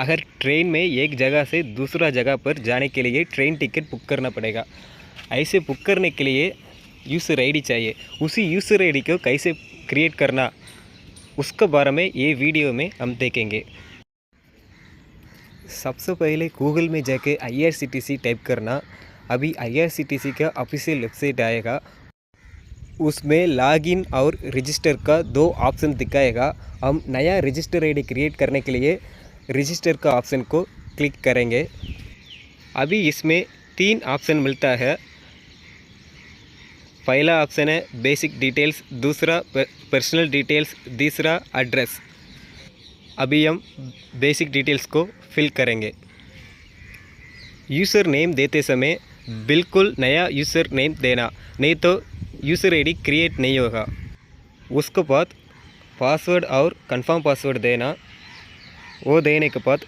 अगर ट्रेन में एक जगह से दूसरा जगह पर जाने के लिए ट्रेन टिकट बुक करना पड़ेगा। ऐसे बुक करने के लिए यूज़र आईडी चाहिए। उसी यूज़र आईडी को कैसे क्रिएट करना, उसके बारे में ये वीडियो में हम देखेंगे। सबसे पहले गूगल में जाके IRCTC टाइप करना। अभी IRCTC का ऑफिशियल वेबसाइट आएगा, उसमें लॉगिन और रजिस्टर का 2 ऑप्शन दिखाएगा। हम नया रजिस्टर आईडी क्रिएट करने के लिए रजिस्टर का ऑप्शन को क्लिक करेंगे। अभी इसमें 3 ऑप्शन मिलता है। पहला ऑप्शन है बेसिक डिटेल्स, दूसरा पर्सनल डिटेल्स, तीसरा एड्रेस। अभी हम बेसिक डिटेल्स को फिल करेंगे। यूज़र नेम देते समय बिल्कुल नया यूज़र नेम देना, नहीं तो यूज़र आईडी क्रिएट नहीं होगा। उसके बाद पासवर्ड और कंफर्म पासवर्ड देना। वो देने के बाद